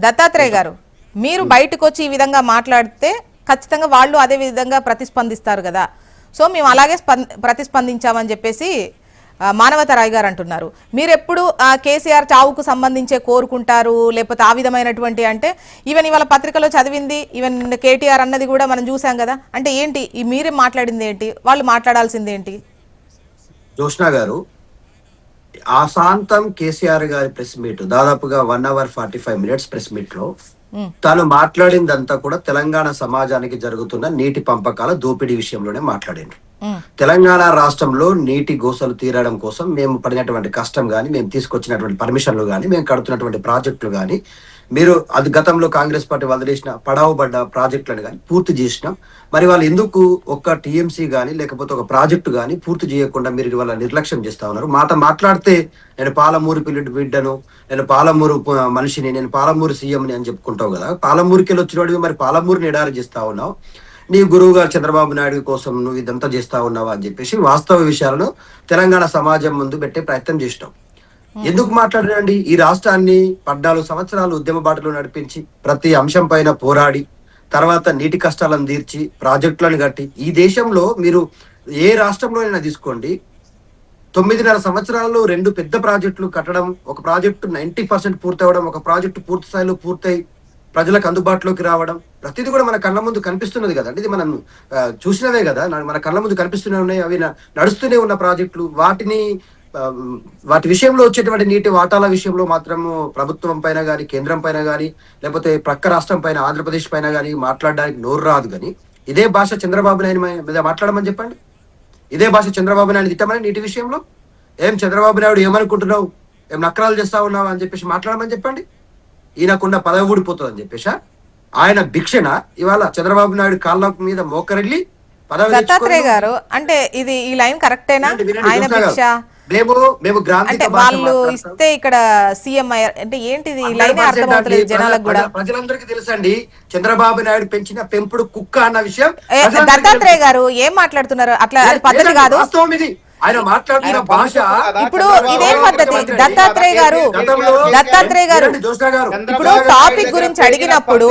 దత్తాత్రేయ గారు మీరు బయటకు వచ్చి ఈ విధంగా మాట్లాడితే ఖచ్చితంగా వాళ్ళు అదే విధంగా ప్రతిస్పందిస్తారు కదా. సో మేము అలాగే ప్రతిస్పందించామని చెప్పేసి మానవతరాయ్ గారు అంటున్నారు. మీరు ఎప్పుడు కేసీఆర్ చావుకు సంబంధించే కోరుకుంటారు, లేకపోతే ఆ విధమైనటువంటి అంటే ఈవెన్ ఇవాళ పత్రికలో చదివింది, ఈవెన్ కేటీఆర్ అన్నది కూడా మనం చూసాం కదా. అంటే ఏంటి మీరే మాట్లాడింది ఏంటి, వాళ్ళు మాట్లాడాల్సింది ఏంటి? జోష్నా గారు, ఆశాంతం కేసీఆర్ గారి ప్రెస్ మీట్ దాదాపుగా 1 hour 45 minutes ప్రెస్ మీట్ లో తాను మాట్లాడిందంతా కూడా తెలంగాణ సమాజానికి జరుగుతున్న నీటి పంపకాల దోపిడీ విషయంలోనే మాట్లాడింది. తెలంగాణ రాష్ట్రంలో నీటి గోసలు తీరడం కోసం మేము పడినటువంటి కష్టం గాని, మేము తీసుకొచ్చినటువంటి పర్మిషన్లు గాని, మేము కడుతున్నటువంటి ప్రాజెక్టులు గాని, మీరు అది గతంలో కాంగ్రెస్ పార్టీ వదిలేసిన పడావుబడ్డ ప్రాజెక్టులను కానీ పూర్తి చేసినాం. మరి వాళ్ళు ఎందుకు ఒక్క టీఎంసీ కానీ లేకపోతే ఒక ప్రాజెక్టు కానీ పూర్తి చేయకుండా మీరు వాళ్ళ నిర్లక్ష్యం చేస్తా ఉన్నారు? మాట్లాడితే నేను పాలమూరు పిల్లడి బిడ్డను, నేను పాలమూరు మనిషిని, నేను పాలమూరు సీఎంని అని చెప్పుకుంటావు కదా. పాలమూరుకి వెళ్ళి వచ్చినవాడివి మరి పాలమూరుని ఎడారి చేస్తా ఉన్నావు. నీ గురువు గారు చంద్రబాబు నాయుడు కోసం నువ్వు ఇదంతా చేస్తా ఉన్నావా అని చెప్పేసి వాస్తవ విషయాలను తెలంగాణ సమాజం ముందు పెట్టే ప్రయత్నం చేసినాం. ఎందుకు మాట్లాడారండి? ఈ రాష్ట్రాన్ని 14 సంవత్సరాలు ఉద్యమ బాటలో నడిపించి ప్రతి అంశం పైన పోరాడి తర్వాత నీటి కష్టాలను తీర్చి ప్రాజెక్టులను కట్టి ఈ దేశంలో మీరు ఏ రాష్ట్రంలో అయినా తీసుకోండి, 9.5 సంవత్సరాల్లో 2 పెద్ద ప్రాజెక్టులు కట్టడం, ఒక ప్రాజెక్టు 90% పూర్తవడం, ఒక ప్రాజెక్టు పూర్తి స్థాయిలో పూర్తయి ప్రజలకు అందుబాటులోకి రావడం, ప్రతిదీ కూడా మన కళ్ళ ముందు కనిపిస్తున్నది కదండి. ఇది మనం చూసినవే కదా, మన కళ్ళ ముందు కనిపిస్తూనే ఉన్నాయి. అవి నడుస్తూనే ఉన్న ప్రాజెక్టులు. వాటి విషయంలో వచ్చేటువంటి నీటి వాటాల విషయంలో మాత్రము ప్రభుత్వం పైన కానీ, కేంద్రం పైన కానీ, లేకపోతే ప్రక్క రాష్ట్రం పైన ఆంధ్రప్రదేశ్ పైన కానీ మాట్లాడడానికి నోరు రాదు. కానీ ఇదే భాష చంద్రబాబు నాయుడు మీద మాట్లాడమని చెప్పండి. ఇదే భాష చంద్రబాబు నాయుడు తిట్టమని నీటి విషయంలో ఏం చంద్రబాబు నాయుడు ఏమనుకుంటున్నావు, ఏం నక్రాలు చేస్తా ఉన్నావు అని చెప్పేసి మాట్లాడమని చెప్పండి. ఈయనకున్న పదవి ఊడిపోతుంది అని చెప్పేసి ఆయన భిక్షణ ఇవాళ చంద్రబాబు నాయుడు కాళ్ళ మీద మోకరెళ్ళి పదవి. దత్తాత్రేయ గారు, అంటే ఇది ఈ లైన్ కరెక్టేనా? ఆయన భిక్ష మేము వాళ్ళు ఇస్తే ఇక్కడ సీఎం అయ్యారు అంటే ఏంటిది? ఈ లైన్ అర్థమవుతలేదు జనాలకు కూడా. ప్రజలందరికీ తెలుసండి చంద్రబాబు నాయుడు పెంచిన పెంపుడు కుక్క అన్న విషయం. దత్తాత్రేయ గారు ఏం మాట్లాడుతున్నారు? అట్లా పద్ధతి కాదు. ఆయన మాట్లాడుతున్న భాష ఇప్పుడు ఇదేం పద్ధతి? దత్తాత్రేయ గారు ఇప్పుడు టాపిక్ గురించి అడిగినప్పుడు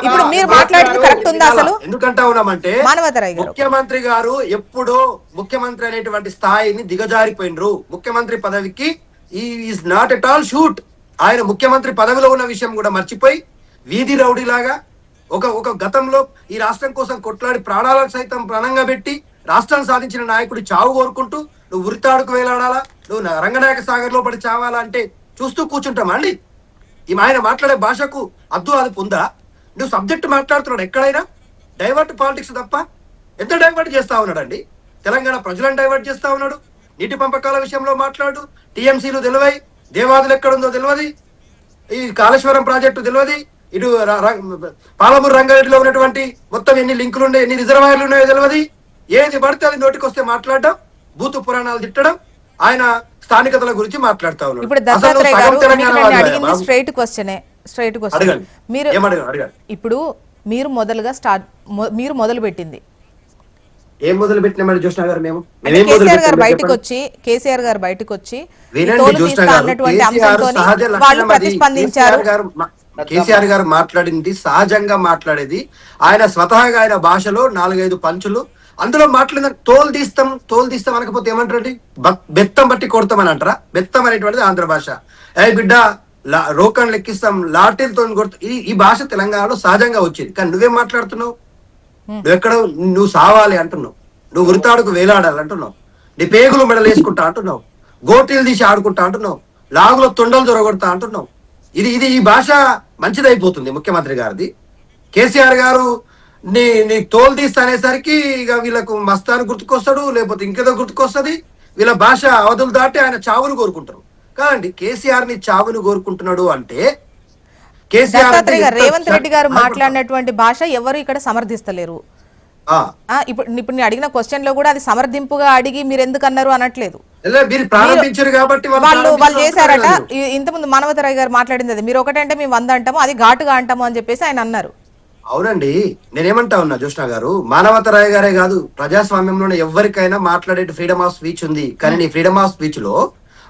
ఇప్పుడు మీరు మాట్లాడింది కరెక్ట్ ఉందా అసలు? ఎందుకంటా ఉన్నామంటే మానవతరాయ్ గారు, ముఖ్యమంత్రి గారు ఎప్పుడో ముఖ్యమంత్రి అనేటువంటి స్థాయిని దిగజారిపోయినరు. ముఖ్యమంత్రి పదవికి is not at all shoot. ఆయన ముఖ్యమంత్రి పదవిలో ఉన్న విషయం కూడా మర్చిపోయి వీధి రౌడీలాగా ఒక గతంలో ఈ రాష్ట్రం కోసం కొట్లాడి ప్రాణాలను సైతం ప్రాణంగా పెట్టి రాష్ట్రాన్ని సాధించిన నాయకుడు చావు కోరుకుంటూ నువ్వు ఉరితాడుకు వేలాడాలా, నువ్వు రంగనాయక సాగర్ లో పడి చావాలా అంటే చూస్తూ కూర్చుంటామా అండి? ఆయన మాట్లాడే భాషకు అదుపు ఉందా? నువ్వు సబ్జెక్ట్ మాట్లాడుతున్నాడు ఎక్కడైనా డైవర్ట్ పాలిటిక్స్ తప్ప. ఎంత డైవర్ట్ చేస్తా ఉన్నాడు అండి? తెలంగాణ ప్రజలను డైవర్ట్ చేస్తా ఉన్నాడు. నీటి పంపకాల విషయంలో మాట్లాడు, టీఎంసీలు తెలివై, దేవాదులు ఎక్కడుందో తెలియదు, ఈ కాళేశ్వరం ప్రాజెక్టు తెలియదు, ఇటు పాలమూరు రంగారెడ్డిలో ఉన్నటువంటి మొత్తం ఎన్ని లింకులు ఉన్నాయి, ఎన్ని రిజర్వాయర్లు ఉన్నాయో తెలియదు. ఏది పడితే అది నోటికి వస్తే మాట్లాడడం, భూతు పురాణాలు తిట్టడం, ఆయన స్థానికతల గురించి మాట్లాడుతా ఉన్నాడు. ఇప్పుడు దత్తాత్రేయ గారు అడిగింది స్ట్రైట్ క్వశ్చనే. ఇప్పుడు మీరు మొదలు పెట్టింది ఏం మొదలు పెట్టినామని చూసినా గారు మేము కేసీఆర్ గారు బయటకు వచ్చి అన్నటువంటి అంశంతో వాళ్ళు ప్రతిస్పందించారు. కేసీఆర్ గారు మాట్లాడింది సహజంగా మాట్లాడేది. ఆయన స్వతహాగా ఆయన భాషలో 4-5 పంచులు అందులో మాట్లాడిన తోలు తీస్తాం అనకపోతే ఏమంటారండి? బెత్తం బట్టి కొడతామని అంటారా? బెత్తం అనేటువంటిది ఆంధ్ర భాష. ఏ బిడ్డ రోకన్ లెక్కిస్తాం, లాఠీలతో కొడతాం. ఈ భాష తెలంగాణలో సహజంగా వచ్చేది. కానీ నువ్వేం మాట్లాడుతున్నావు? నువ్వు సావాలి అంటున్నావు, నువ్వు ఉరితాడుకు వేలాడాలి అంటున్నావు, నీ పేగులు మెడలు వేసుకుంటా అంటున్నావు, గోటీలు తీసి ఆడుకుంటా అంటున్నావు, లాగులో తొండలు దొరగొడతా అంటున్నావు. ఇది ఈ భాష మంచిదైపోతుంది ముఖ్యమంత్రి గారిది. కేసీఆర్ గారు నీ తోలు తీస్తా అనేసరికి ఇక వీళ్ళకు మస్తాను గుర్తుకొస్తాడు, లేకపోతే ఇంకేదో గుర్తుకొస్తుంది. వీళ్ళ భాష అవధులు దాటి ఆయన చావును కోరుకుంటారు కాదండి. కేసీఆర్ ని చావును కోరుకుంటున్నాడు అంటే రేవంత్ రెడ్డి గారు మాట్లాడినటువంటి భాష ఎవరు ఇక్కడ సమర్థిస్తలేరు. ఇప్పుడు నేను అడిగిన క్వశ్చన్ లో కూడా అది సమర్థింపుగా అడిగి మీరు ఎందుకు అన్నారు అనట్లేదు. వాళ్ళు చేశారట. ఇంతకుముందు మానవతరాయ్ గారు మాట్లాడింది అది. మీరు ఒకటంటే మేము 100 అంటాము, అది ఘాటుగా అంటాము అని చెప్పేసి ఆయన అన్నారు. అవునండి, నేనేమంటా ఉన్నా జోష్నా గారు, మానవతరాయ్ గారే కాదు ప్రజాస్వామ్యంలోనే ఎవరికైనా మాట్లాడే ఫ్రీడమ్ ఆఫ్ స్పీచ్ ఉంది. కానీ నీ ఫ్రీడమ్ ఆఫ్ స్పీచ్ లో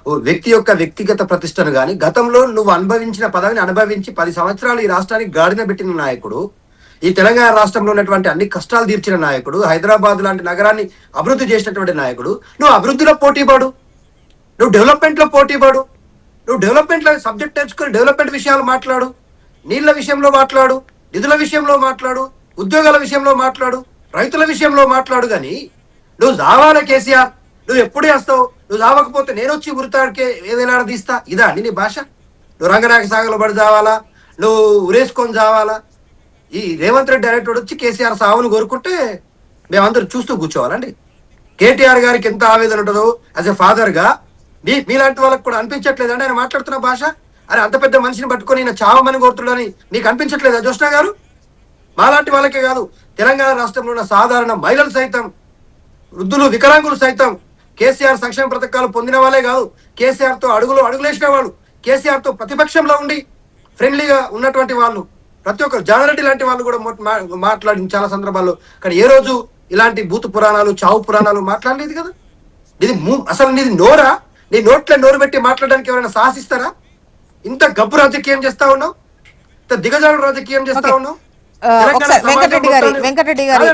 ఓ వ్యక్తి యొక్క వ్యక్తిగత ప్రతిష్టను గాని, గతంలో నువ్వు అనుభవించిన పదవిని అనుభవించి 10 సంవత్సరాలు ఈ రాష్ట్రానికి గాడిన పెట్టిన నాయకుడు, ఈ తెలంగాణ రాష్ట్రంలో ఉన్నటువంటి అన్ని కష్టాలు తీర్చిన నాయకుడు, హైదరాబాద్ లాంటి నగరాన్ని అభివృద్ధి చేసినటువంటి నాయకుడు, నువ్వు అభివృద్ధిలో పోటీపడు, నువ్వు డెవలప్మెంట్ లో పోటీపడు, నువ్వు డెవలప్మెంట్ లో సబ్జెక్ట్ నేర్చుకుని డెవలప్మెంట్ విషయాలు మాట్లాడు, నీళ్ల విషయంలో మాట్లాడు, నిధుల విషయంలో మాట్లాడు, ఉద్యోగాల విషయంలో మాట్లాడు, రైతుల విషయంలో మాట్లాడు. కానీ నువ్వు జావాల కేసీఆర్, నువ్వు ఎప్పుడే వస్తావు, నువ్వు జావకపోతే నేను వచ్చి ఉరితాడికే ఏదైనా తీస్తా, ఇదా అండి నీ భాష? నువ్వు రంగనాయక సాగలో పడి జావాలా, నువ్వు ఉరేసుకొని జావాలా? ఈ రేవంత్ రెడ్డి డైరెక్టర్ వచ్చి కేసీఆర్ సావును కోరుకుంటే మేమందరూ చూస్తూ కూర్చోవాలండి? కేటీఆర్ గారికి ఎంత ఆవేదన ఉంటుందో యాజ్ ఎ ఫాదర్ గా మీలాంటి వాళ్ళకి కూడా అనిపించట్లేదండి ఆయన మాట్లాడుతున్న భాష? అరే అంత పెద్ద మనిషిని పట్టుకొని ఈయన చావమని కోరుతున్నాడని మీకు అనిపించట్లేదా జోష్నా గారు? మాలాంటి వాళ్ళకే కాదు, తెలంగాణ రాష్ట్రంలో ఉన్న సాధారణ మహిళలు సైతం, వృద్ధులు, వికలాంగులు సైతం కేసీఆర్ సంక్షేమ పథకాలు పొందిన వాళ్ళే కాదు, కేసీఆర్ తో అడుగులేసిన వాళ్ళు, కేసీఆర్ తో ప్రతిపక్షంలో ఉండి ఫ్రెండ్లీగా ఉన్నటువంటి వాళ్ళు, ప్రతి ఒక్కరు, జానారెడ్డి లాంటి వాళ్ళు కూడా మాట్లాడింది చాలా సందర్భాల్లో. కానీ ఏ రోజు ఇలాంటి భూత పురాణాలు, చావు పురాణాలు మాట్లాడలేదు కదా. ఇది అసలు నీది నోరా? నీ నోట్లో నోరు పెట్టి మాట్లాడడానికి ఎవరైనా సాహసిస్తారా? ఇంత గబ్బు రాజకీయం చేస్తా ఉన్నావు, ఇంత దిగజాడు రాజకీయం చేస్తా ఉన్నావు. వెంకటరెడ్డి గారి